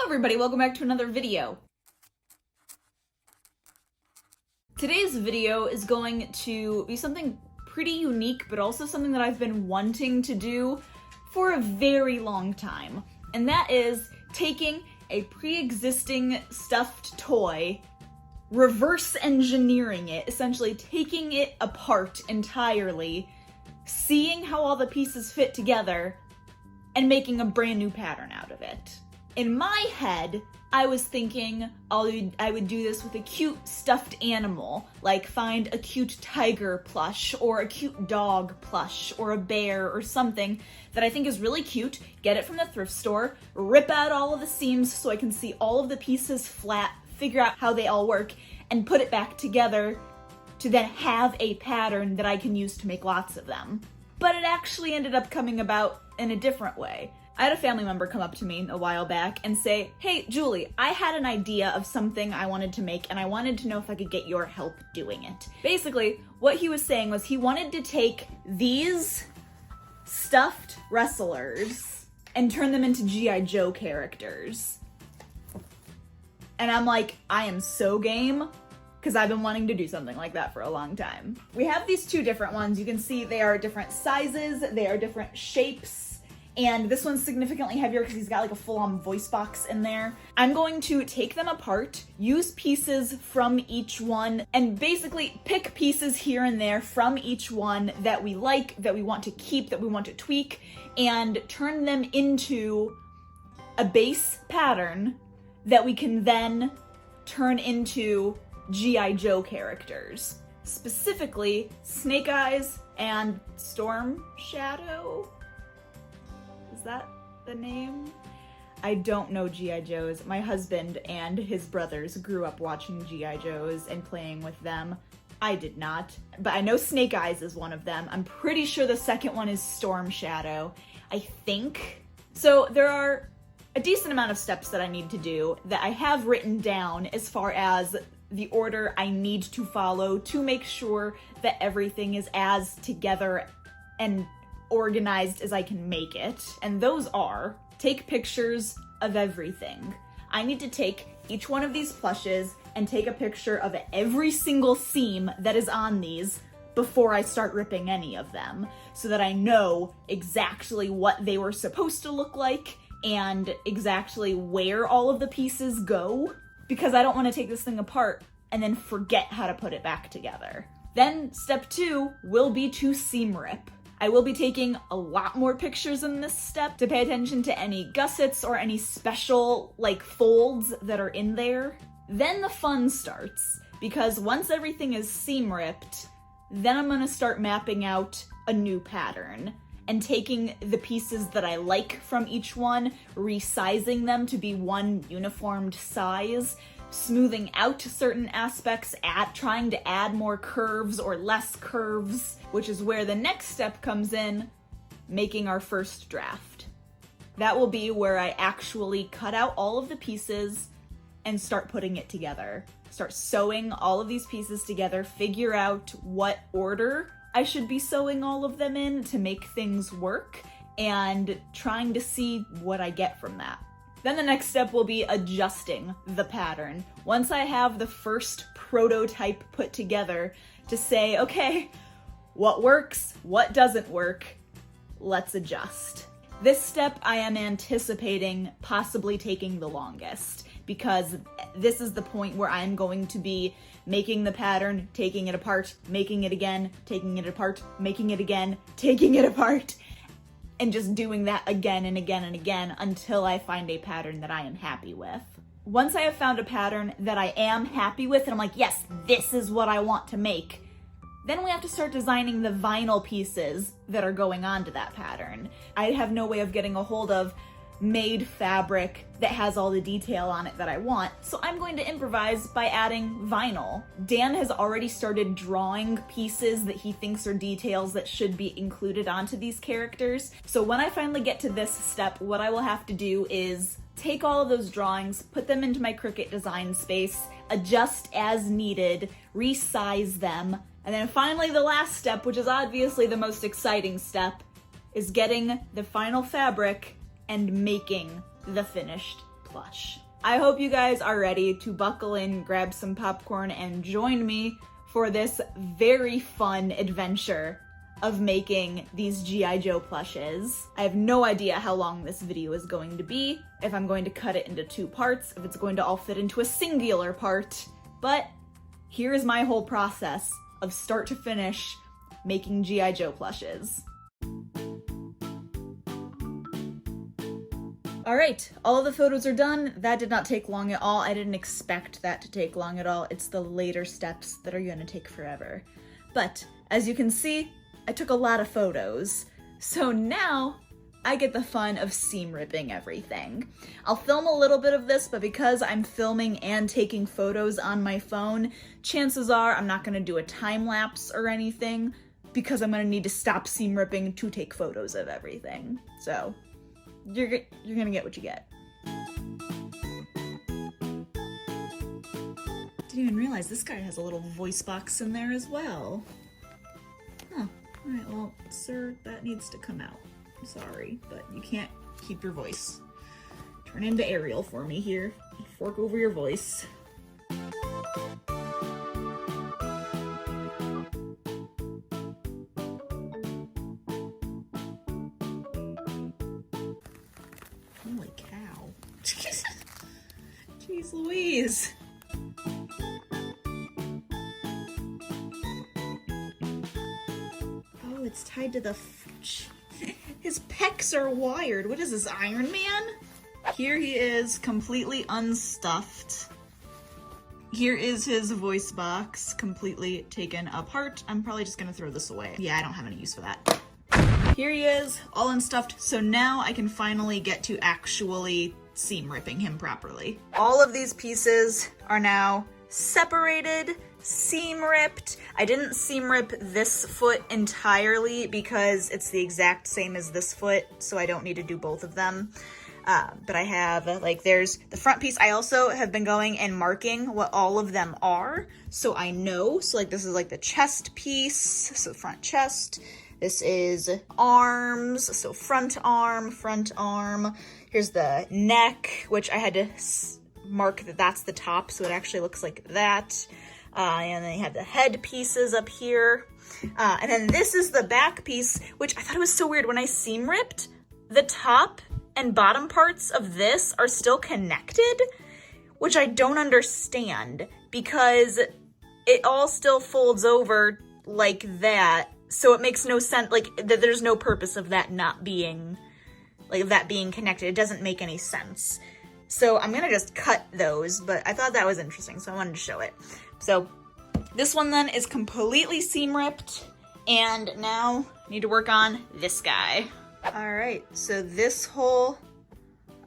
everybody, welcome back to another video. Today's video is going to be something pretty unique, but also something that I've been wanting to do for a very long time. And that is taking a pre-existing stuffed toy, reverse engineering it, essentially taking it apart entirely, seeing how all the pieces fit together, and making a brand new pattern out of it. In my head, I was thinking I would do this with a cute stuffed animal, like find a cute tiger plush or a cute dog plush or a bear or something that I think is really cute, get it from the thrift store, rip out all of the seams so I can see all of the pieces flat, figure out how they all work, and put it back together to then have a pattern that I can use to make lots of them. But it actually ended up coming about in a different way. I had a family member come up to me a while back and say, "Hey, Julie, I had an idea of something I wanted to make and I wanted to know if I could get your help doing it." Basically, what he was saying was he wanted to take these stuffed wrestlers and turn them into G.I. Joe characters. And I'm like, I am so game, because I've been wanting to do something like that for a long time. We have these two different ones. You can see they are different sizes, they are different shapes. And this one's significantly heavier because he's got like a full-on voice box in there. I'm going to take them apart, use pieces from each one, and basically pick pieces here and there from each one that we like, that we want to keep, that we want to tweak, and turn them into a base pattern that we can then turn into G.I. Joe characters. Specifically, Snake Eyes and Storm Shadow? Is that the name? I don't know G.I. Joes. My husband and his brothers grew up watching G.I. Joes and playing with them. I did not, but I know Snake Eyes is one of them. I'm pretty sure the second one is Storm Shadow, I think. So there are a decent amount of steps that I need to do that I have written down as far as the order I need to follow to make sure that everything is as together and organized as I can make it. And those are, take pictures of everything. I need to take each one of these plushes and take a picture of every single seam that is on these before I start ripping any of them, so that I know exactly what they were supposed to look like and exactly where all of the pieces go, because I don't want to take this thing apart and then forget how to put it back together. Then step 2 will be to seam rip. I will be taking a lot more pictures in this step to pay attention to any gussets or any special folds that are in there. Then the fun starts, because once everything is seam ripped, then I'm gonna start mapping out a new pattern and taking the pieces that I like from each one, resizing them to be one uniformed size, smoothing out certain aspects, trying to add more curves or less curves, which is where the next step comes in, making our first draft. That will be where I actually cut out all of the pieces and start putting it together. Start sewing all of these pieces together, figure out what order I should be sewing all of them in to make things work, and trying to see what I get from that. Then the next step will be adjusting the pattern. Once I have the first prototype put together to say, okay, what works, what doesn't work, let's adjust. This step I am anticipating possibly taking the longest, because this is the point where I'm going to be making the pattern, taking it apart, making it again, taking it apart, making it again, taking it apart, and just doing that again and again and again until I find a pattern that I am happy with. Once I have found a pattern that I am happy with and I'm like, yes, this is what I want to make, then we have to start designing the vinyl pieces that are going onto that pattern. I have no way of getting a hold of made fabric that has all the detail on it that I want, so I'm going to improvise by adding vinyl. Dan has already started drawing pieces that he thinks are details that should be included onto these characters, so when I finally get to this step, what I will have to do is take all of those drawings, put them into my Cricut design space, adjust as needed, resize them, and then finally the last step, which is obviously the most exciting step, is getting the final fabric and making the finished plush. I hope you guys are ready to buckle in, grab some popcorn, and join me for this very fun adventure of making these G.I. Joe plushes. I have no idea how long this video is going to be, if I'm going to cut it into 2 parts, if it's going to all fit into a singular part, but here is my whole process of start to finish making G.I. Joe plushes. All right, all of the photos are done. That did not take long at all. I didn't expect that to take long at all. It's the later steps that are gonna take forever. But as you can see, I took a lot of photos. So now I get the fun of seam ripping everything. I'll film a little bit of this, but because I'm filming and taking photos on my phone, chances are I'm not gonna do a time lapse or anything because I'm gonna need to stop seam ripping to take photos of everything. So you're gonna get what you get. Didn't even realize this guy has a little voice box in there as well. Huh. All right, well, sir, that needs to come out. Sorry, but you can't keep your voice. Turn into Ariel for me here. Fork over your voice. Holy cow. Jeez Louise. Oh, it's tied to the his pecs are wired. What is this, Iron Man? Here he is, completely unstuffed. Here is his voice box, completely taken apart. I'm probably just gonna throw this away. Yeah, I don't have any use for that. Here he is, all unstuffed, so now I can finally get to actually seam ripping him properly. All of these pieces are now separated, seam ripped. I didn't seam rip this foot entirely because it's the exact same as this foot, so I don't need to do both of them. But I have, like, there's the front piece. I also have been going and marking what all of them are, so I know. So, like, this is like the chest piece, so front chest. This is arms, so front arm, front arm. Here's the neck, which I had to mark that that's the top, so it actually looks like that. And then you have the head pieces up here. And then this is the back piece, which I thought it was so weird. When I seam ripped, the top and bottom parts of this are still connected, which I don't understand because it all still folds over like that. So it makes no sense, like, there's no purpose of that not being, like, of that being connected. It doesn't make any sense. So I'm gonna just cut those, but I thought that was interesting, so I wanted to show it. So this one then is completely seam ripped, and now I need to work on this guy. All right, so this whole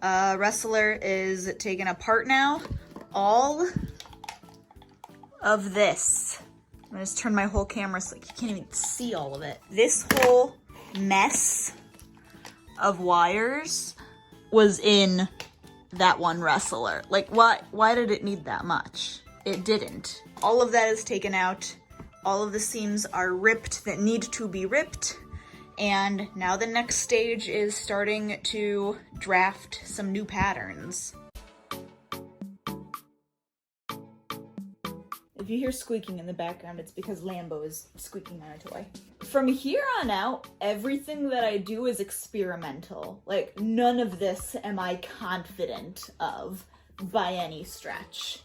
wrestler is taken apart now. All of this, I'm gonna just turn my whole camera so like you can't even see all of it. This whole mess of wires was in that one wrestler. Like, why did it need that much? It didn't. All of that is taken out. All of the seams are ripped that need to be ripped. And now the next stage is starting to draft some new patterns. If you hear squeaking in the background, it's because Lambeau is squeaking on a toy. From here on out, everything that I do is experimental. Like, none of this am I confident of by any stretch.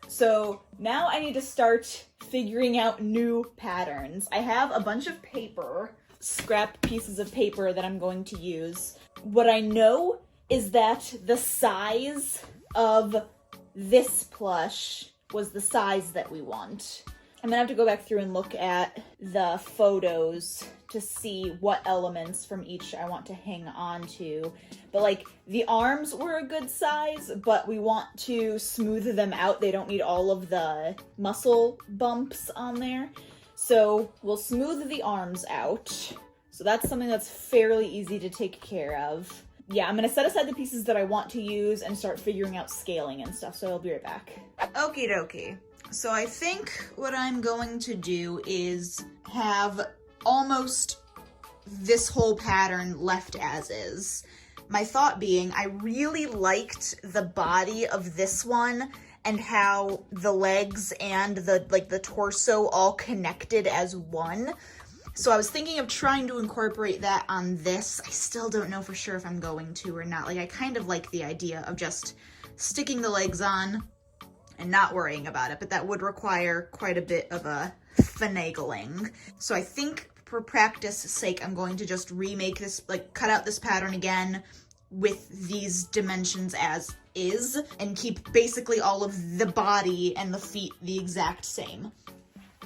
So now I need to start figuring out new patterns. I have a bunch of paper, scrap pieces of paper that I'm going to use. What I know is that the size of this plush was the size that we want. I'm gonna have to go back through and look at the photos to see what elements from each I want to hang on to. But like, the arms were a good size, but we want to smooth them out. They don't need all of the muscle bumps on there. So we'll smooth the arms out. So that's something that's fairly easy to take care of. Yeah, I'm gonna set aside the pieces that I want to use and start figuring out scaling and stuff, so I'll be right back. Okie dokie. So I think what I'm going to do is have almost this whole pattern left as is. My thought being, I really liked the body of this one and how the legs and the torso all connected as one. So I was thinking of trying to incorporate that on this. I still don't know for sure if I'm going to or not. Like, I kind of like the idea of just sticking the legs on and not worrying about it, but that would require quite a bit of a finagling. So I think for practice sake, I'm going to just remake this, like cut out this pattern again with these dimensions as is and keep basically all of the body and the feet the exact same.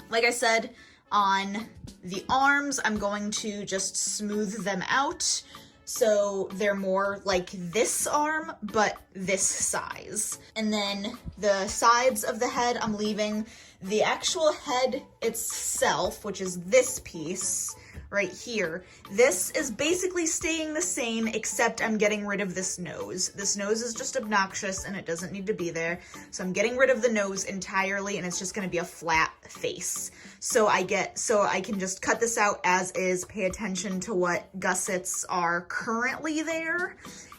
Like I said, on the arms, I'm going to just smooth them out so they're more like this arm, but this size. And then the sides of the head, I'm leaving the actual head itself, which is this piece right here. This is basically staying the same, except I'm getting rid of this nose. This nose is just obnoxious and it doesn't need to be there. So I'm getting rid of the nose entirely and it's just gonna be a flat face. So I can just cut this out as is, pay attention to what gussets are currently there.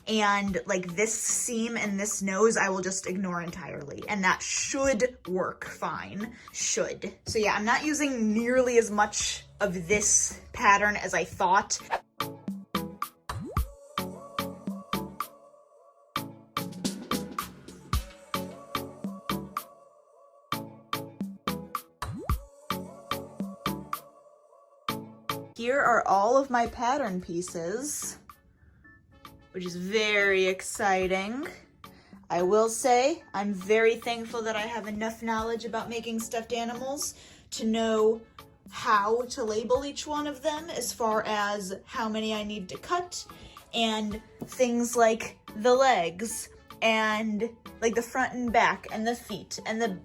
And like this seam and this nose, I will just ignore entirely. And that should work fine, should. So yeah, I'm not using nearly as much of this pattern as I thought. Here are all of my pattern pieces, which is very exciting. I will say I'm very thankful that I have enough knowledge about making stuffed animals to know how to label each one of them as far as how many I need to cut and things like the legs and like the front and back and the feet and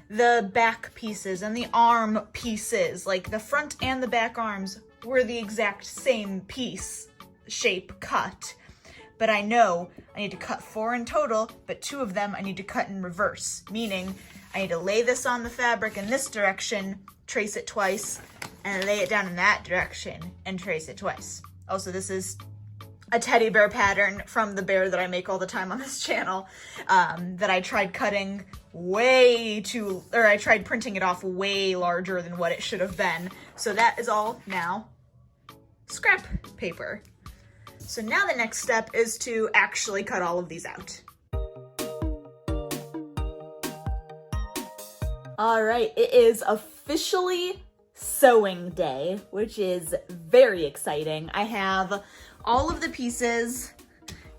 the back pieces and the arm pieces. Like the front and the back arms were the exact same piece, shape, cut. But I know I need to cut 4 in total, but 2 of them I need to cut in reverse, meaning I need to lay this on the fabric in this direction, trace it twice, and lay it down in that direction and trace it twice. Also, this is a teddy bear pattern from the bear that I make all the time on this channel that I tried cutting I tried printing it off way larger than what it should have been. So that is all now scrap paper. So now the next step is to actually cut all of these out. All right, it is officially sewing day, which is very exciting. I have all of the pieces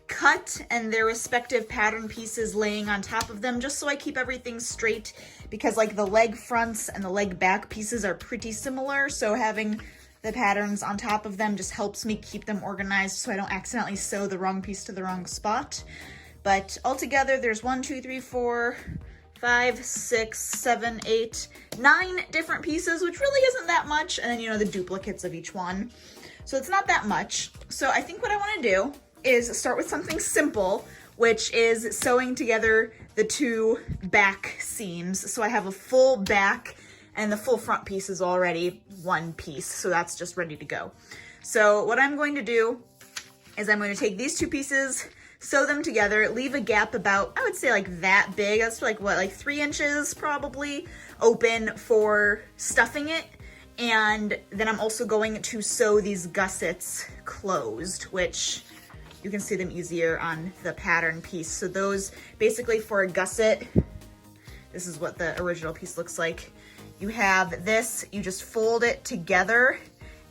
cut and their respective pattern pieces laying on top of them, just so I keep everything straight, because like the leg fronts and the leg back pieces are pretty similar, so having the patterns on top of them just helps me keep them organized so I don't accidentally sew the wrong piece to the wrong spot. But altogether there's 1, 2, 3, 4, 5, 6, 7, 8, 9 different pieces, which really isn't that much, and then, you know, the duplicates of each one. So it's not that much. So I think what I want to do is start with something simple, which is sewing together the 2 back seams. So I have a full back and the full front piece is already one piece, so that's just ready to go. So what I'm going to do is I'm going to take these 2 pieces, sew them together, leave a gap about, I would say like that big, that's like what, like 3 inches probably, open for stuffing it. And then I'm also going to sew these gussets closed, which you can see them easier on the pattern piece. So those, basically for a gusset, this is what the original piece looks like. You have this, you just fold it together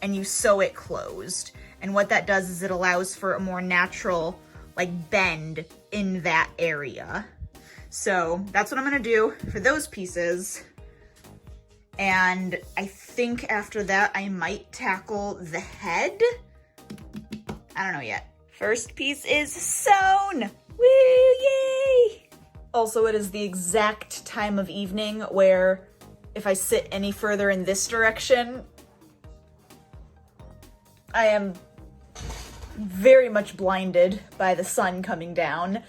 and you sew it closed. And what that does is it allows for a more natural like bend in that area. So that's what I'm gonna do for those pieces. And I think after that, I might tackle the head. I don't know yet. First piece is sewn. Woo, yay! Also, it is the exact time of evening where if I sit any further in this direction, I am very much blinded by the sun coming down.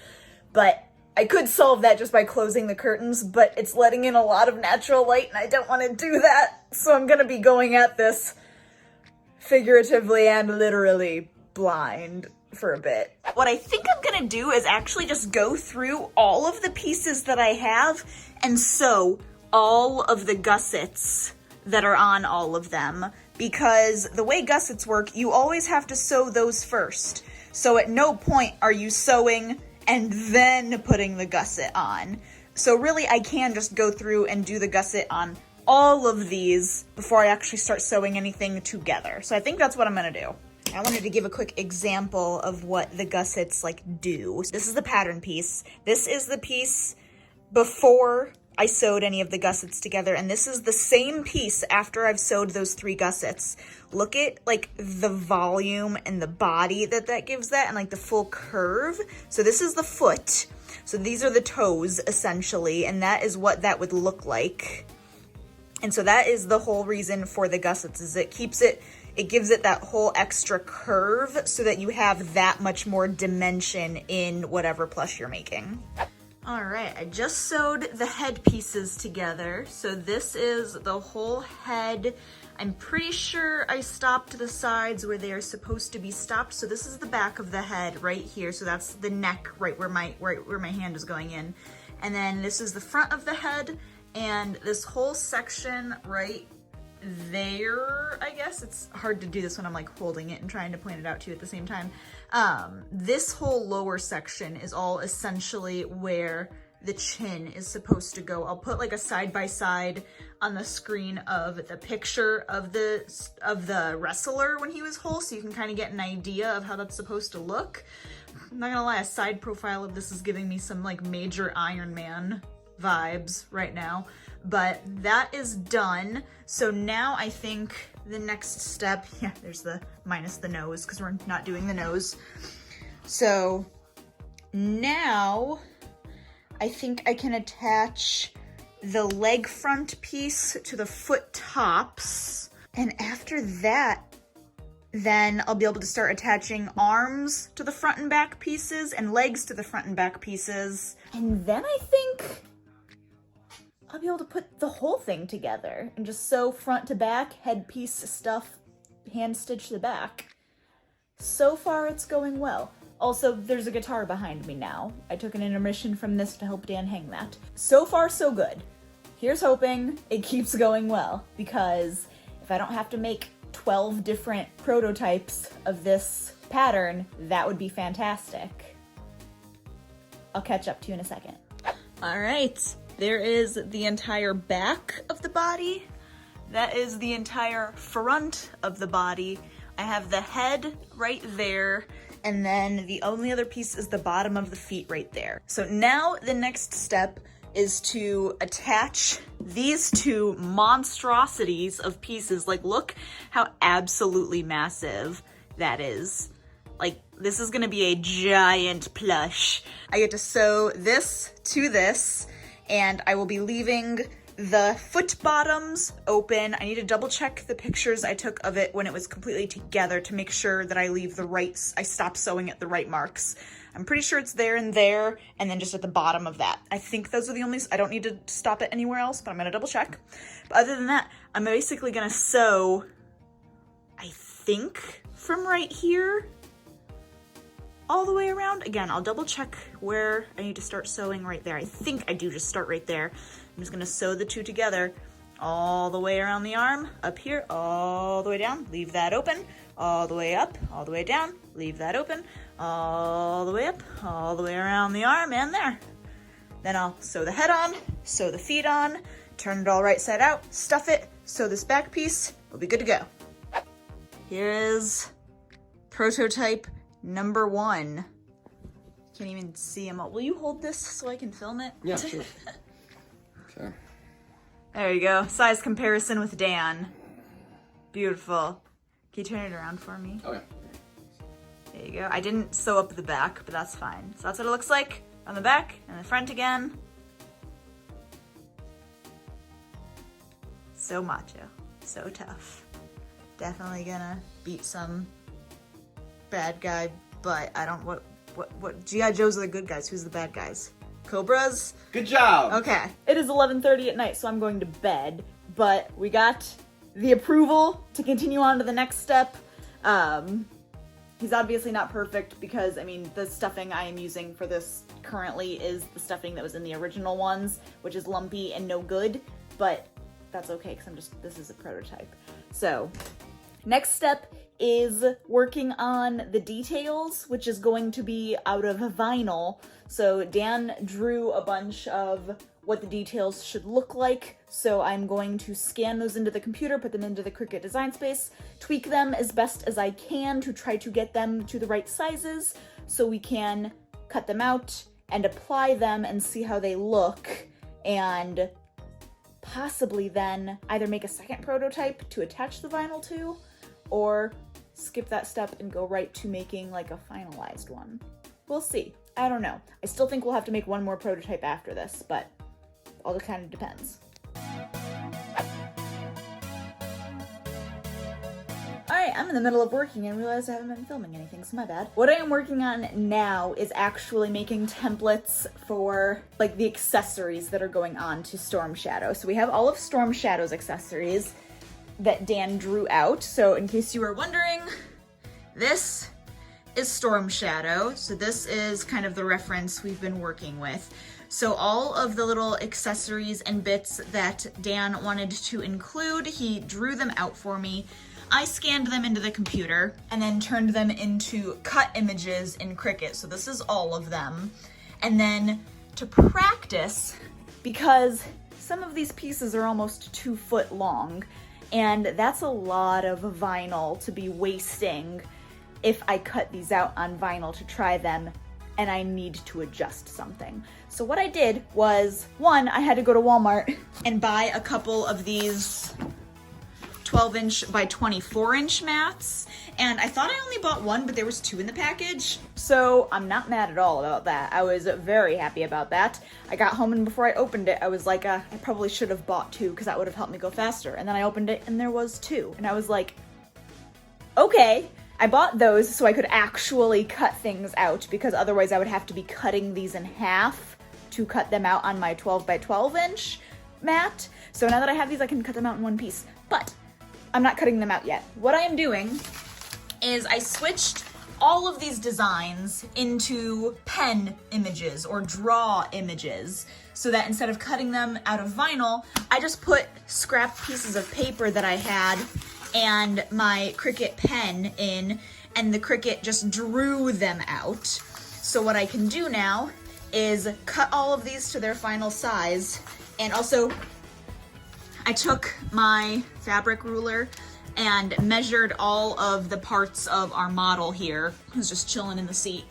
But I could solve that just by closing the curtains, but it's letting in a lot of natural light and I don't want to do that. So I'm gonna be going at this figuratively and literally blind for a bit. What I think I'm gonna do is actually just go through all of the pieces that I have and sew all of the gussets that are on all of them, because the way gussets work, you always have to sew those first. So at no point are you sewing and then putting the gusset on. So really I can just go through and do the gusset on all of these before I actually start sewing anything together. So I think that's what I'm gonna do. I wanted to give a quick example of what the gussets like do. This is the pattern piece. This is the piece before I sewed any of the gussets together, and this is the same piece after I've sewed those 3 gussets. Look at like the volume and the body that gives that, and like the full curve. So this is the foot. So these are the toes essentially, and that is what that would look like. And so that is the whole reason for the gussets, is it gives it that whole extra curve so that you have that much more dimension in whatever plush you're making. All right, I just sewed the head pieces together. So this is the whole head. I'm pretty sure I stopped the sides where they are supposed to be stopped. So this is the back of the head right here. So that's the neck right where my hand is going in. And then this is the front of the head, and this whole section right there, I guess. It's hard to do this when I'm like holding it and trying to point it out to you at the same time. This whole lower section is all essentially where the chin is supposed to go. I'll put like a side-by-side on the screen of the picture of the wrestler when he was whole, so you can kind of get an idea of how that's supposed to look. I'm not gonna lie, a side profile of this is giving me some like major Iron Man vibes right now. But that is done. So now I think the next step, yeah, there's the minus the nose because we're not doing the nose. So now I think I can attach the leg front piece to the foot tops. And after that, then I'll be able to start attaching arms to the front and back pieces and legs to the front and back pieces. And then I think I'll be able to put the whole thing together and just sew front to back, headpiece stuff, hand stitch the back. So far it's going well. Also, there's a guitar behind me now. I took an intermission from this to help Dan hang that. So far so good. Here's hoping it keeps going well, because if I don't have to make 12 different prototypes of this pattern, that would be fantastic. I'll catch up to you in a second. All right. There is the entire back of the body. That is the entire front of the body. I have the head right there, and then the only other piece is the bottom of the feet right there. So now the next step is to attach these 2 monstrosities of pieces. Like, look how absolutely massive that is. Like, this is gonna be a giant plush. I get to sew this to this, and I will be leaving the foot bottoms open. I need to double check the pictures I took of it when it was completely together to make sure that I leave the right, I stopped sewing at the right marks. I'm pretty sure it's there and there, and then just at the bottom of that. I think those are the only, I don't need to stop it anywhere else, but I'm gonna double check. But other than that, I'm basically gonna sew, I think, from right here all the way around. Again, I'll double check where I need to start sewing right there. I think I do just start right there. I'm just gonna sew the 2 together all the way around the arm, up here, all the way down, leave that open, all the way up, all the way down, leave that open, all the way up, all the way around the arm, and there. Then I'll sew the head on, sew the feet on, turn it all right side out, stuff it, sew this back piece, we'll be good to go. Here is prototype number 1. Can't even see him. Will you hold this so I can film it? Yeah, sure. Sure. There you go. Size comparison with Dan. Beautiful. Can you turn it around for me? Okay. There you go. I didn't sew up the back, but that's fine. So that's what it looks like on the back and the front again. So macho. So tough. Definitely gonna beat some bad guy, but I don't, what G.I. Joes are the good guys. Who's the bad guys? Cobras? Good job! Okay. It is 11:30 at night, so I'm going to bed, but we got the approval to continue on to the next step. He's obviously not perfect because, I mean, the stuffing I am using for this currently is the stuffing that was in the original ones, which is lumpy and no good, but that's okay because this is a prototype. So, next step is working on the details, which is going to be out of vinyl. So Dan drew a bunch of what the details should look like. So I'm going to scan those into the computer, put them into the Cricut design space, tweak them as best as I can to try to get them to the right sizes so we can cut them out and apply them and see how they look, and possibly then either make a second prototype to attach the vinyl to, or skip that step and go right to making like a finalized one. We'll see. I don't know. I still think we'll have to make one more prototype after this, but all kind of depends. Alright, I'm in the middle of working and realized I haven't been filming anything, so my bad. What I am working on now is actually making templates for like the accessories that are going on to Storm Shadow. So we have all of Storm Shadow's accessories that Dan drew out. So in case you were wondering, this is Storm Shadow. So this is kind of the reference we've been working with. So all of the little accessories and bits that Dan wanted to include, he drew them out for me. I scanned them into the computer and then turned them into cut images in Cricut. So this is all of them. And then to practice, because some of these pieces are almost 2 foot long, and that's a lot of vinyl to be wasting if I cut these out on vinyl to try them and I need to adjust something. So what I did was, one, I had to go to Walmart and buy a couple of these 12-inch by 24-inch mats, and I thought I only bought one, but there was 2 in the package. So I'm not mad at all about that. I was very happy about that. I got home and before I opened it, I was like, I probably should have bought 2 because that would have helped me go faster. And then I opened it and there was 2. And I was like, okay. I bought those so I could actually cut things out, because otherwise I would have to be cutting these in half to cut them out on my 12 by 12-inch mat. So now that I have these, I can cut them out in one piece. But I'm not cutting them out yet. What I am doing is I switched all of these designs into pen images or draw images, so that instead of cutting them out of vinyl, I just put scrap pieces of paper that I had and my Cricut pen in, and the Cricut just drew them out. So what I can do now is cut all of these to their final size. And also, I took my fabric ruler and measured all of the parts of our model here, who's just chilling in the seat,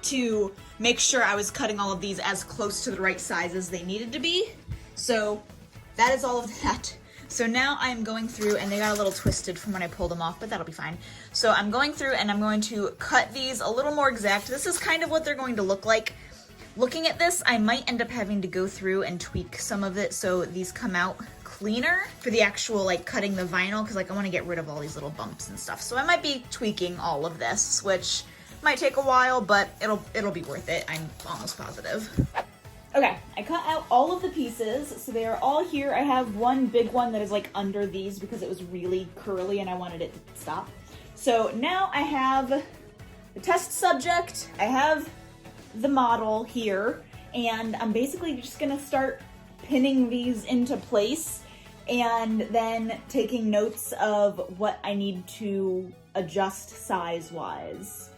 to make sure I was cutting all of these as close to the right size as they needed to be. So that is all of that. So now I'm going through, and they got a little twisted from when I pulled them off, but that'll be fine. So I'm going through and I'm going to cut these a little more exact. This is kind of what they're going to look like. Looking at this, I might end up having to go through and tweak some of it so these come out cleaner for the actual like cutting the vinyl, because like I want to get rid of all these little bumps and stuff. So I might be tweaking all of this, which might take a while, but it'll be worth it. I'm almost positive. Okay, I cut out all of the pieces, so they are all here. I have one big one that is like under these because it was really curly and I wanted it to stop. So now I have the test subject, I have the model here, and I'm basically just gonna start pinning these into place and then taking notes of what I need to adjust size-wise.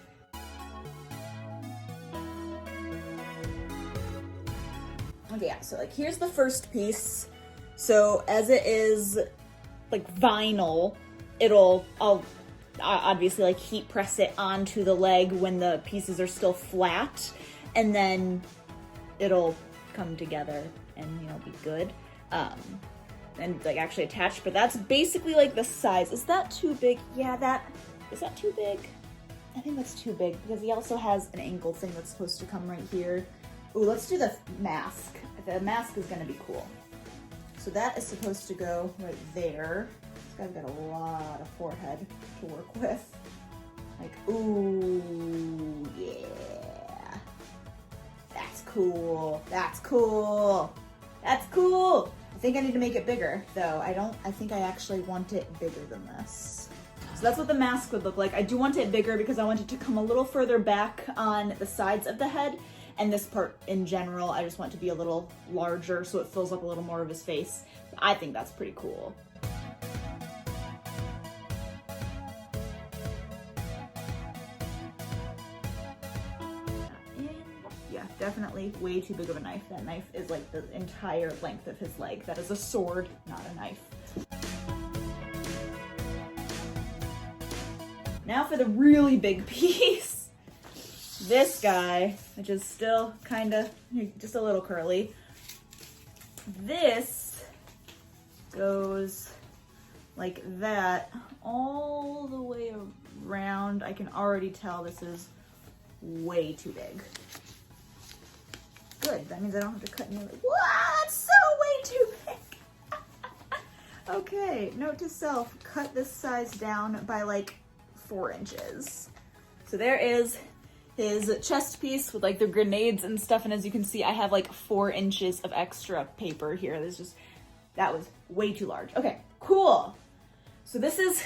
Okay, yeah, so like here's the first piece. So as it is like vinyl, I'll obviously like heat press it onto the leg when the pieces are still flat, and then it'll come together and, you know, be good. And like actually attached, but that's basically like the size. Is that too big? Yeah, is that too big? I think that's too big because he also has an ankle thing that's supposed to come right here. Ooh, let's do the mask. The mask is gonna be cool. So that is supposed to go right there. This guy's got a lot of forehead to work with. Like, ooh, yeah. That's cool. That's cool. That's cool. I think I need to make it bigger, though. I think I actually want it bigger than this. So that's what the mask would look like. I do want it bigger because I want it to come a little further back on the sides of the head, and this part in general, I just want it to be a little larger so it fills up a little more of his face. I think that's pretty cool. Yeah, definitely way too big of a knife. That knife is like the entire length of his leg. That is a sword, not a knife. Now for the really big piece. This guy, which is still kind of just a little curly. This goes like that all the way around. I can already tell this is way too big. Good, that means I don't have to cut any. What? That's so way too big. Okay, note to self, cut this size down by like 4 inches. So there is his chest piece with like the grenades and stuff, and as you can see, I have like 4 inches of extra paper here. That was way too large. Okay, cool. So this is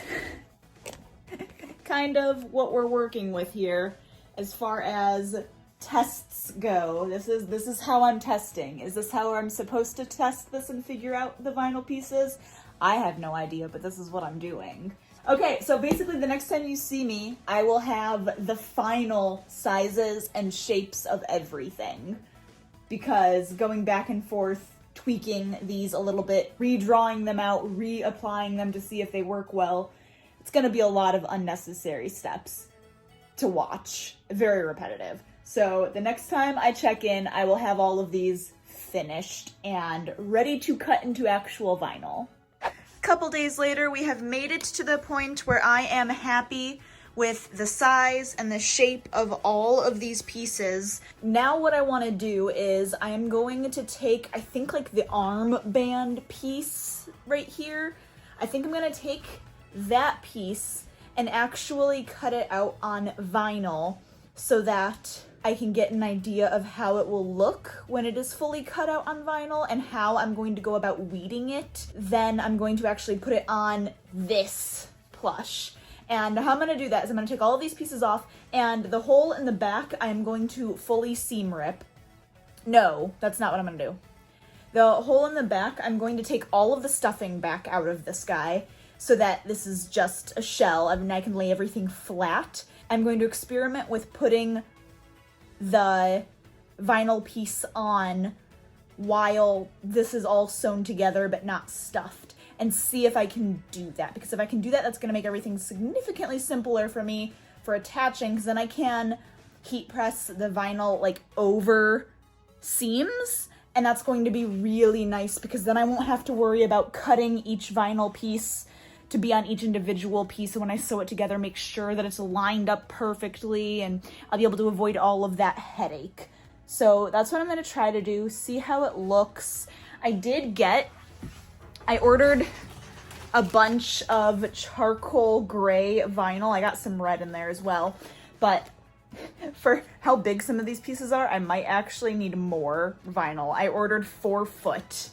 kind of what we're working with here as far as tests go. This is how I'm testing. Is this how I'm supposed to test this and figure out the vinyl pieces? I have no idea, but this is what I'm doing. Okay, so basically the next time you see me, I will have the final sizes and shapes of everything, because going back and forth, tweaking these a little bit, redrawing them out, reapplying them to see if they work well, it's gonna be a lot of unnecessary steps to watch. Very repetitive. So the next time I check in, I will have all of these finished and ready to cut into actual vinyl. Couple days later, we have made it to the point where I am happy with the size and the shape of all of these pieces. Now what I want to do is I am going to take, I think like the armband piece right here. I think I'm going to take that piece and actually cut it out on vinyl so that I can get an idea of how it will look when it is fully cut out on vinyl and how I'm going to go about weeding it. Then I'm going to actually put it on this plush. And how I'm going to do that is I'm going to take all of these pieces off, and the hole in the back I'm going to fully seam rip. No, that's not what I'm going to do. The hole in the back, I'm going to take all of the stuffing back out of this guy so that this is just a shell. I mean, I can lay everything flat. I'm going to experiment with putting the vinyl piece on while this is all sewn together but not stuffed, and see if I can do that, because if I can do that, that's going to make everything significantly simpler for me for attaching, because then I can heat press the vinyl like over seams, and that's going to be really nice because then I won't have to worry about cutting each vinyl piece to be on each individual piece, and when I sew it together, make sure that it's lined up perfectly, and I'll be able to avoid all of that headache. So that's what I'm gonna try to do, see how it looks. I ordered a bunch of charcoal gray vinyl. I got some red in there as well, but for how big some of these pieces are, I might actually need more vinyl. I ordered 4 foot,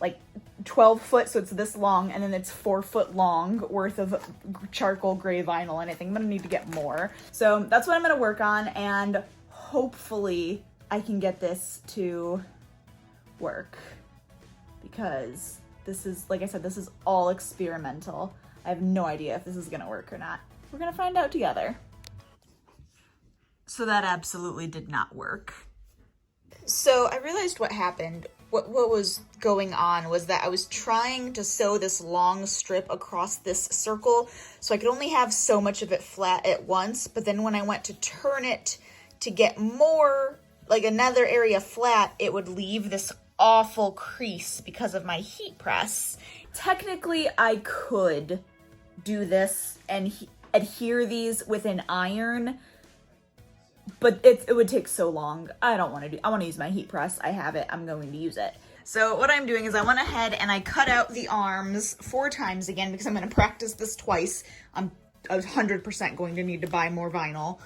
like 12 foot, so it's this long, and then it's 4 foot long worth of charcoal gray vinyl, and I think I'm gonna need to get more. So that's what I'm gonna work on, and hopefully I can get this to work, because this is, like I said, this is all experimental. I have no idea if this is gonna work or not. We're gonna find out together. So that absolutely did not work. So I realized what happened. What was going on was that I was trying to sew this long strip across this circle, so I could only have so much of it flat at once, but then when I went to turn it to get more, like another area flat, it would leave this awful crease because of my heat press. Technically, I could do this and adhere these with an iron, but it would take so long. I want to use my heat press. I have it. I'm going to use it. So what I'm doing is I went ahead and I cut out the arms 4 times again, because I'm going to practice this twice. I'm 100% going to need to buy more vinyl.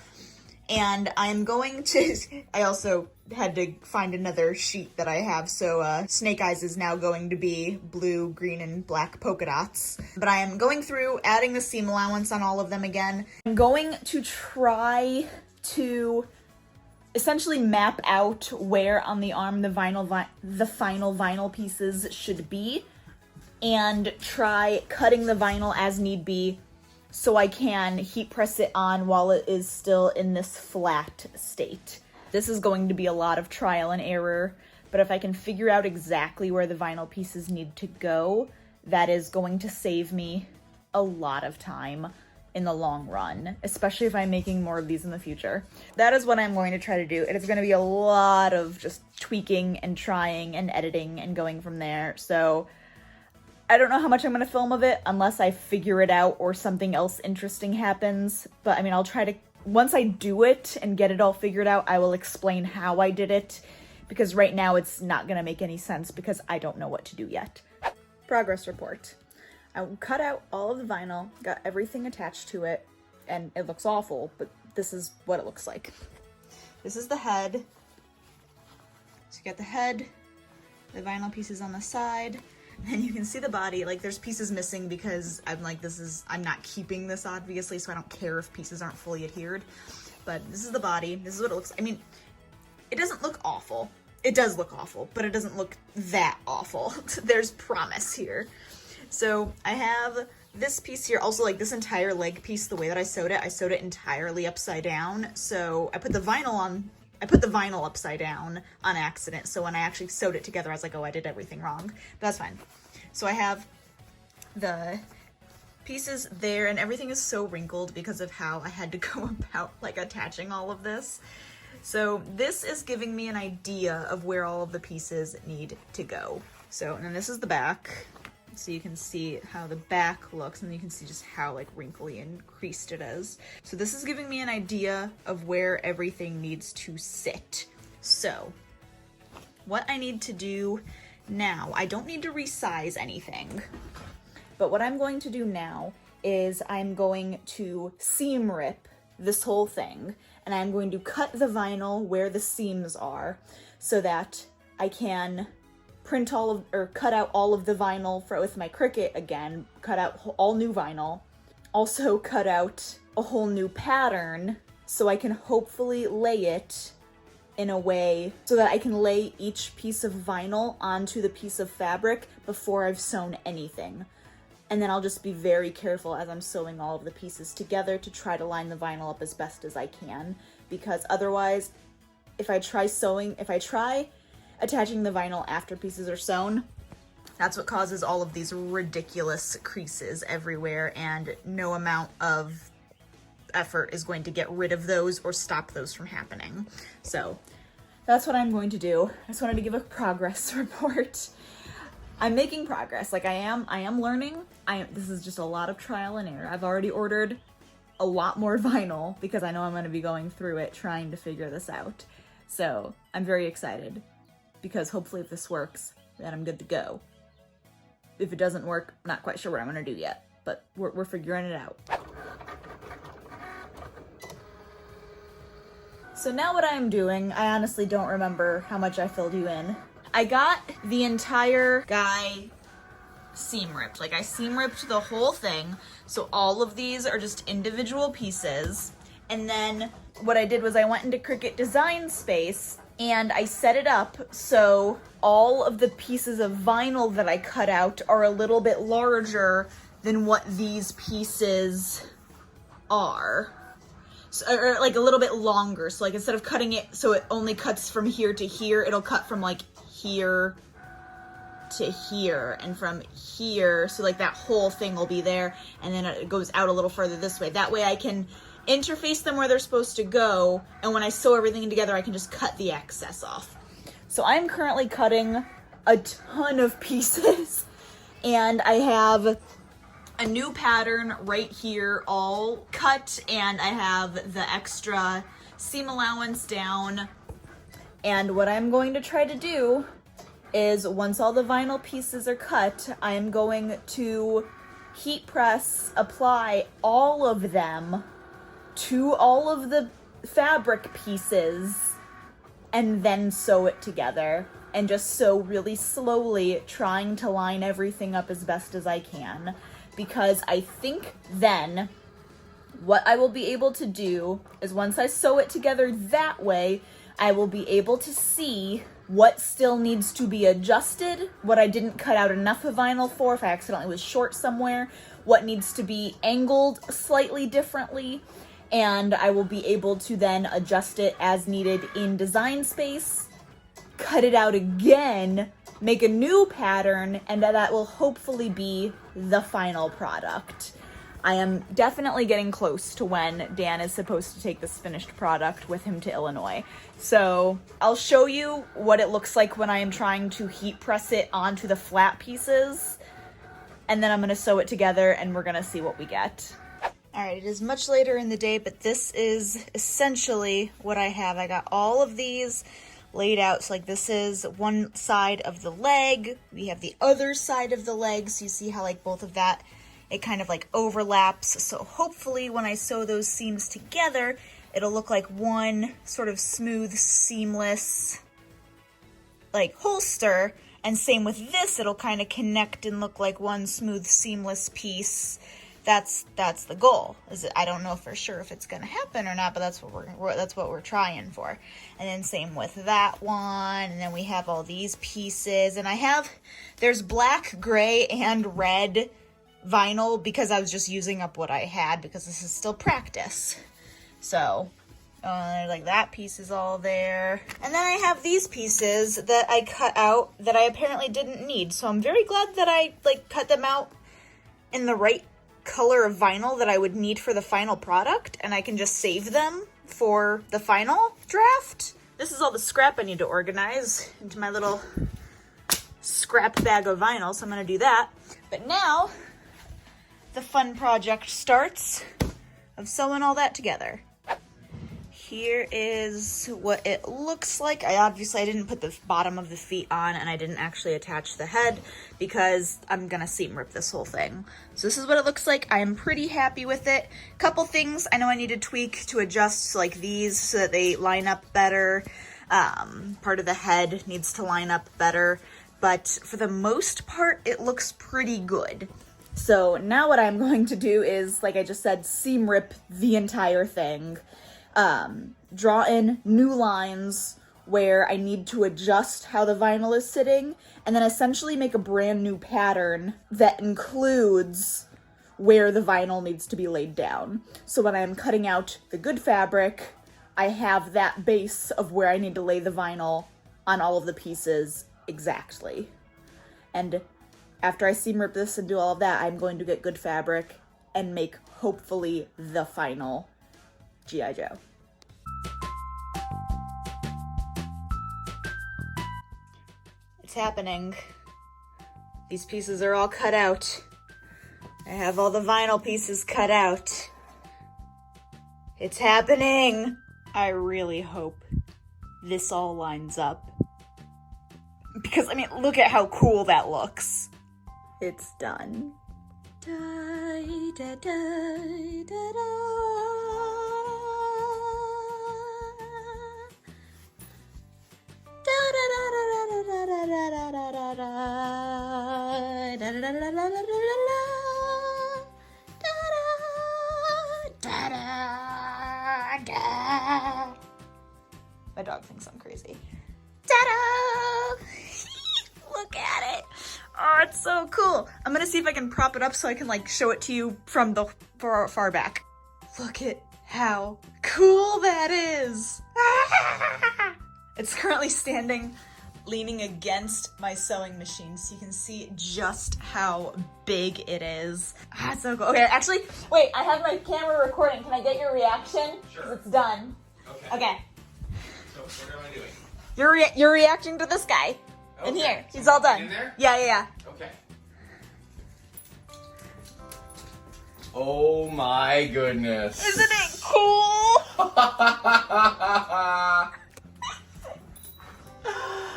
And I'm going to, I also had to find another sheet that I have, so Snake Eyes is now going to be blue, green, and black polka dots. But I am going through, adding the seam allowance on all of them again. I'm going to try to essentially map out where on the arm the final vinyl pieces should be, and try cutting the vinyl as need be so I can heat press it on while it is still in this flat state. This is going to be a lot of trial and error, but if I can figure out exactly where the vinyl pieces need to go, that is going to save me a lot of time in the long run, especially if I'm making more of these in the future. That is what I'm going to try to do. It is going to be a lot of just tweaking and trying and editing and going from there. So I don't know how much I'm going to film of it unless I figure it out or something else interesting happens. But I mean, I'll try to, once I do it and get it all figured out, I will explain how I did it, because right now it's not going to make any sense because I don't know what to do yet. Progress report. I cut out all of the vinyl, got everything attached to it, and it looks awful, but this is what it looks like. This is the head. So you got the head, the vinyl pieces on the side, and you can see the body. Like, there's pieces missing because I'm like, I'm not keeping this obviously, so I don't care if pieces aren't fully adhered. But this is the body, this is what it looks, I mean, it doesn't look awful. It does look awful, but it doesn't look that awful. There's promise here. So I have this piece here, also like this entire leg piece, the way that I sewed it entirely upside down. So I put the vinyl upside down on accident. So when I actually sewed it together, I was like, oh, I did everything wrong. But that's fine. So I have the pieces there, and everything is so wrinkled because of how I had to go about like attaching all of this. So this is giving me an idea of where all of the pieces need to go. So, and then this is the back. So you can see how the back looks, and you can see just how like wrinkly and creased it is. So this is giving me an idea of where everything needs to sit. So what I need to do now, I don't need to resize anything, but what I'm going to do now is I'm going to seam rip this whole thing, and I'm going to cut the vinyl where the seams are so that I can print cut out all of the vinyl with my Cricut again, cut out all new vinyl, also cut out a whole new pattern so I can hopefully lay it in a way so that I can lay each piece of vinyl onto the piece of fabric before I've sewn anything. And then I'll just be very careful as I'm sewing all of the pieces together to try to line the vinyl up as best as I can, because otherwise, if I try attaching the vinyl after pieces are sewn, that's what causes all of these ridiculous creases everywhere, and no amount of effort is going to get rid of those or stop those from happening. So that's what I'm going to do. I just wanted to give a progress report. I'm making progress. Like I am learning. This is just a lot of trial and error. I've already ordered a lot more vinyl because I know I'm going to be going through it trying to figure this out. So I'm very excited, because hopefully if this works, then I'm good to go. If it doesn't work, I'm not quite sure what I'm gonna do yet, but we're figuring it out. So now what I'm doing, I honestly don't remember how much I filled you in. I got the entire guy seam ripped. Like, I seam ripped the whole thing, so all of these are just individual pieces. And then what I did was I went into Cricut Design Space and I set it up so all of the pieces of vinyl that I cut out are a little bit larger than what these pieces are. So, or like a little bit longer. So like instead of cutting it so it only cuts from here to here, it'll cut from like here to here and from here. So like that whole thing will be there, and then it goes out a little further this way. That way I can interface them where they're supposed to go, and when I sew everything together I can just cut the excess off. So I'm currently cutting a ton of pieces, and I have a new pattern right here all cut, and I have the extra seam allowance down. And what I'm going to try to do is, once all the vinyl pieces are cut, I am going to heat press apply all of them to all of the fabric pieces and then sew it together, and just sew really slowly, trying to line everything up as best as I can, because I think then what I will be able to do is once I sew it together that way, I will be able to see what still needs to be adjusted, what I didn't cut out enough of vinyl for if I accidentally was short somewhere, what needs to be angled slightly differently, and I will be able to then adjust it as needed in design space, cut it out again, make a new pattern, and that will hopefully be the final product. I am definitely getting close to when Dan is supposed to take this finished product with him to Illinois. So I'll show you what it looks like when I am trying to heat press it onto the flat pieces, and then I'm gonna sew it together and we're gonna see what we get. All right, it is much later in the day, but this is essentially what I have. I got all of these laid out. So like this is one side of the leg. We have the other side of the leg. So you see how like both of that, it kind of like overlaps. So hopefully when I sew those seams together, it'll look like one sort of smooth, seamless, like holster. And same with this, it'll kind of connect and look like one smooth, seamless piece. That's the goal. I don't know for sure if it's gonna happen or not, but that's what we're trying for. And then same with that one. And then we have all these pieces. And there's black, gray, and red vinyl because I was just using up what I had because this is still practice. So like that piece is all there. And then I have these pieces that I cut out that I apparently didn't need. So I'm very glad that I like cut them out in the right color of vinyl that I would need for the final product, and I can just save them for the final draft. This is all the scrap I need to organize into my little scrap bag of vinyl, so I'm gonna do that. But now the fun project starts of sewing all that together. Here is what it looks like. I didn't put the bottom of the feet on, and I didn't actually attach the head because I'm gonna seam rip this whole thing. So this is what it looks like. I am pretty happy with it. Couple things I know I need to tweak to adjust, like these so that they line up better. Part of the head needs to line up better, but for the most part, it looks pretty good. So now what I'm going to do is, like I just said, seam rip the entire thing. Draw in new lines where I need to adjust how the vinyl is sitting, and then essentially make a brand new pattern that includes where the vinyl needs to be laid down. So when I'm cutting out the good fabric, I have that base of where I need to lay the vinyl on all of the pieces exactly. And after I seam rip this and do all of that, I'm going to get good fabric and make hopefully the final G.I. Joe. It's happening. These pieces are all cut out. I have all the vinyl pieces cut out. It's happening. I really hope this all lines up. Because, I mean, look at how cool that looks. It's done. Da, da, da, da, da. My dog thinks I'm crazy. Ta-da! Look at it. Oh, it's so cool. I'm gonna see if I can prop it up so I can like show it to you from the far back. Look at how cool that is. It's currently standing leaning against my sewing machine, so you can see just how big it is. Ah, it's so cool. Okay, actually, wait, I have my camera recording. Can I get your reaction? Sure. 'Cause it's done. Okay. So what am I doing? You're reacting to this guy. Okay. In here. He's all done. In there? Yeah. Okay. Oh my goodness. Isn't it cool?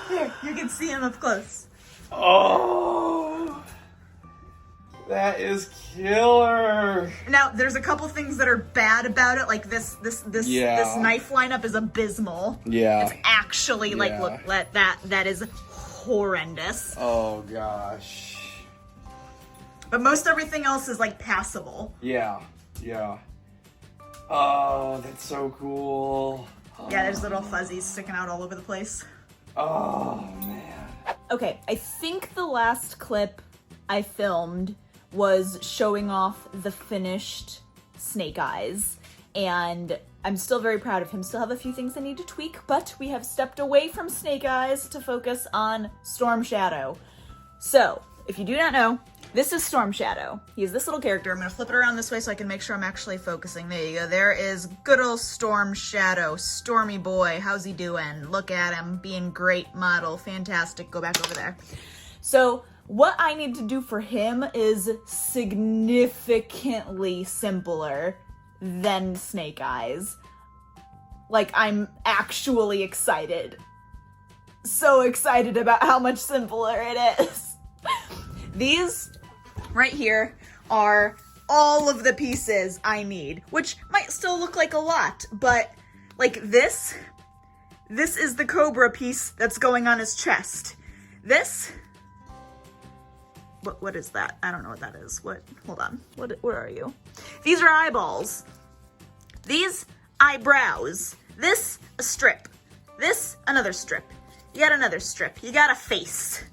Here, you can see him up close. Oh. That is killer. Now, there's a couple things that are bad about it, like this knife lineup is abysmal. Yeah. It's actually like, look, that is horrendous. Oh gosh. But most everything else is like passable. Yeah. Oh, that's so cool. Yeah, there's little fuzzies sticking out all over the place. Oh man. Okay, I think the last clip I filmed was showing off the finished Snake Eyes, and I'm still very proud of him. Still have a few things I need to tweak, but we have stepped away from Snake Eyes to focus on Storm Shadow. So, if you do not know, this is Storm Shadow. He's this little character. I'm gonna flip it around this way so I can make sure I'm actually focusing. There you go. There is good old Storm Shadow. Stormy boy. How's he doing? Look at him. Being great model. Fantastic. Go back over there. So, what I need to do for him is significantly simpler than Snake Eyes. Like, I'm actually excited. So excited about how much simpler it is. These right here are all of the pieces I need, which might still look like a lot, but like this is the Cobra piece that's going on his chest. This, what is that? I don't know what that is. Hold on. Where are you? These are eyeballs. These, eyebrows. This, a strip. This, another strip. You got another strip. You got a face.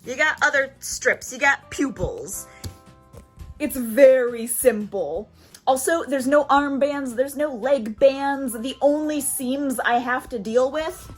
You got other strips. You got pupils. It's very simple. Also, there's no armbands. There's no leg bands. The only seams I have to deal with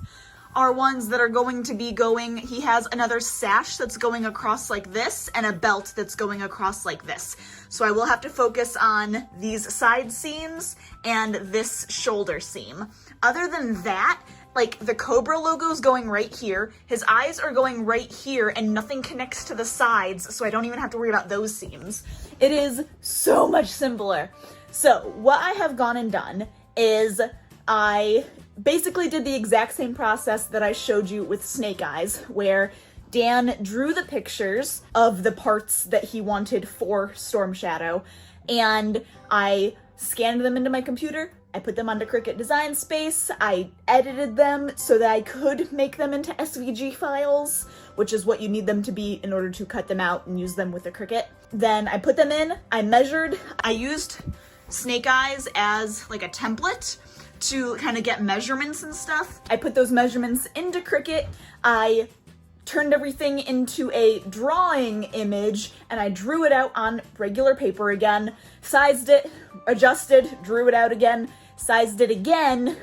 are ones that are going to be going, he has another sash that's going across like this and a belt that's going across like this. So I will have to focus on these side seams and this shoulder seam. Other than that, like the Cobra logo's going right here, his eyes are going right here, and nothing connects to the sides, so I don't even have to worry about those seams. It is so much simpler. So what I have gone and done is I basically did the exact same process that I showed you with Snake Eyes, where Dan drew the pictures of the parts that he wanted for Storm Shadow, and I scanned them into my computer. I put them onto Cricut Design Space. I edited them so that I could make them into SVG files, which is what you need them to be in order to cut them out and use them with the Cricut. Then I put them in, I measured. I used Snake Eyes as like a template to kind of get measurements and stuff. I put those measurements into Cricut. I turned everything into a drawing image, and I drew it out on regular paper again, sized it, adjusted, drew it out again, sized it again,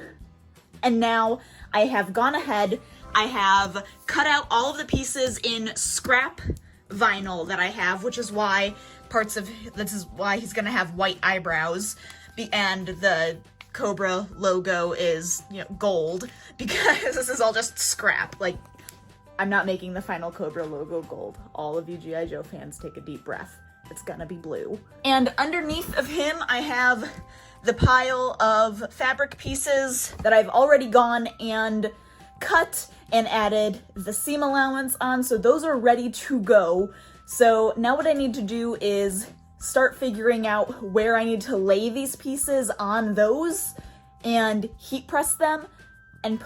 and now I have gone ahead, I have cut out all of the pieces in scrap vinyl that I have, which is why this is why he's gonna have white eyebrows, and the Cobra logo is, gold, because this is all just scrap. Like, I'm not making the final Cobra logo gold. All of you G.I. Joe fans, take a deep breath. It's gonna be blue. And underneath of him, I have the pile of fabric pieces that I've already gone and cut and added the seam allowance on, so those are ready to go. So now what I need to do is start figuring out where I need to lay these pieces on those and heat press them and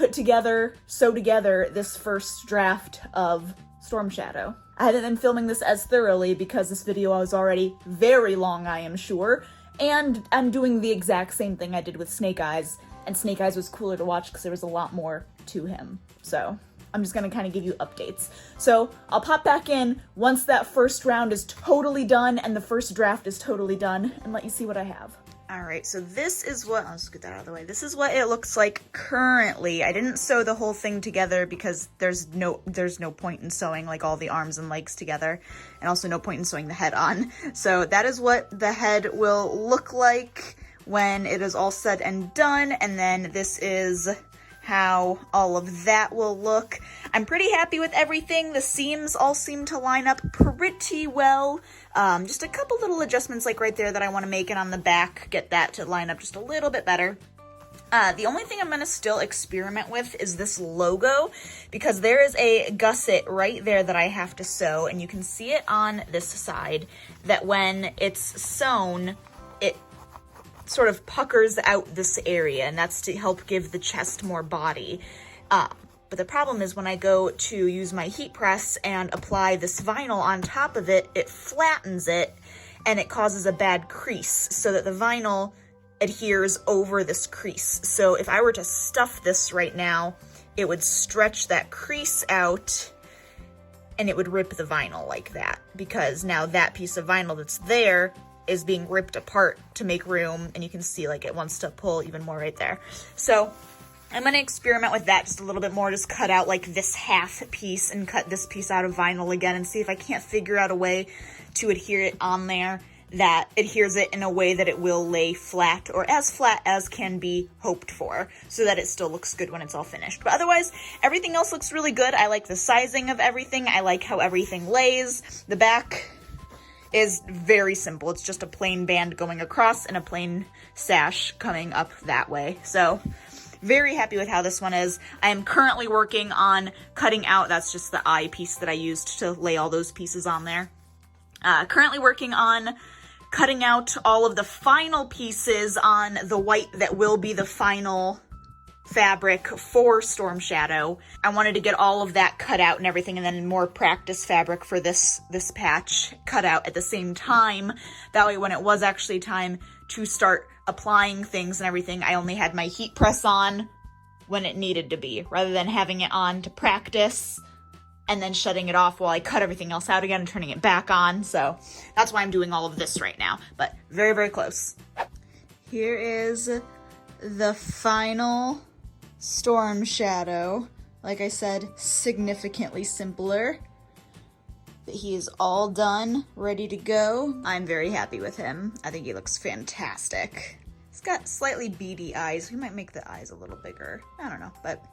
sew together this first draft of Storm Shadow. I haven't been filming this as thoroughly because this video was already very long, I am sure, and I'm doing the exact same thing I did with Snake Eyes, and Snake Eyes was cooler to watch because there was a lot more to him. So I'm just gonna kind of give you updates. So I'll pop back in once that first round is totally done and the first draft is totally done and let you see what I have. All right, so this is what, I'll just get that out of the way. This is what it looks like currently. I didn't sew the whole thing together because there's no point in sewing like all the arms and legs together, and also no point in sewing the head on. So that is what the head will look like when it is all said and done, and then this is how all of that will look. I'm pretty happy with everything. The seams all seem to line up pretty well. Just a couple little adjustments like right there that I want to make, and on the back, get that to line up just a little bit better. The only thing I'm gonna still experiment with is this logo, because there is a gusset right there that I have to sew, and you can see it on this side, that when it's sewn, it sort of puckers out this area, and that's to help give the chest more body. But the problem is when I go to use my heat press and apply this vinyl on top of it, it flattens it and it causes a bad crease so that the vinyl adheres over this crease. So if I were to stuff this right now, it would stretch that crease out and it would rip the vinyl like that, because now that piece of vinyl that's there is being ripped apart to make room, and you can see like it wants to pull even more right there. So I'm gonna experiment with that just a little bit more, just cut out like this half piece and cut this piece out of vinyl again and see if I can't figure out a way to adhere it on there that adheres it in a way that it will lay flat, or as flat as can be hoped for, so that it still looks good when it's all finished. But otherwise, everything else looks really good. I like the sizing of everything. I like how everything lays. The back is very simple. It's just a plain band going across and a plain sash coming up that way. So very happy with how this one is. I am currently working on cutting out, that's just the eye piece that I used to lay all those pieces on there. Currently working on cutting out all of the final pieces on the white that will be the final fabric for Storm Shadow. I wanted to get all of that cut out and everything, and then more practice fabric for this patch cut out at the same time. That way when it was actually time to start applying things and everything, I only had my heat press on when it needed to be, rather than having it on to practice and then shutting it off while I cut everything else out again and turning it back on. So that's why I'm doing all of this right now, but very, very close. Here is the final Storm Shadow. Like I said, significantly simpler. But he is all done, ready to go. I'm very happy with him. I think he looks fantastic. He's got slightly beady eyes. We might make the eyes a little bigger. I don't know, but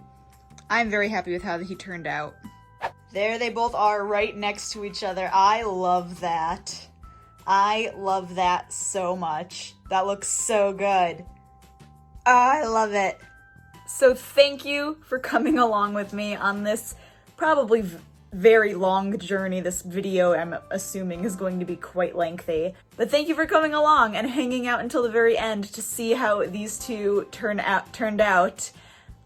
I'm very happy with how he turned out. There they both are right next to each other. I love that. I love that so much. That looks so good. Oh, I love it. So thank you for coming along with me on this probably very long journey. This video, I'm assuming, is going to be quite lengthy. But thank you for coming along and hanging out until the very end to see how these two turned out.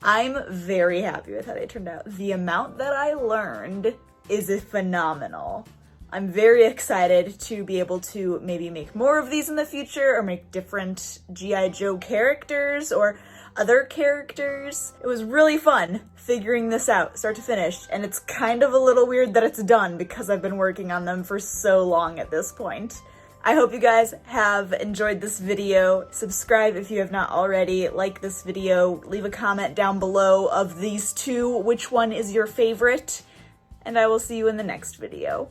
I'm very happy with how they turned out. The amount that I learned is phenomenal. I'm very excited to be able to maybe make more of these in the future, or make different G.I. Joe characters or other characters. It was really fun figuring this out start to finish, and it's kind of a little weird that it's done because I've been working on them for so long at this point. I hope you guys have enjoyed this video. Subscribe if you have not already, like this video, leave a comment down below of these two, which one is your favorite, and I will see you in the next video.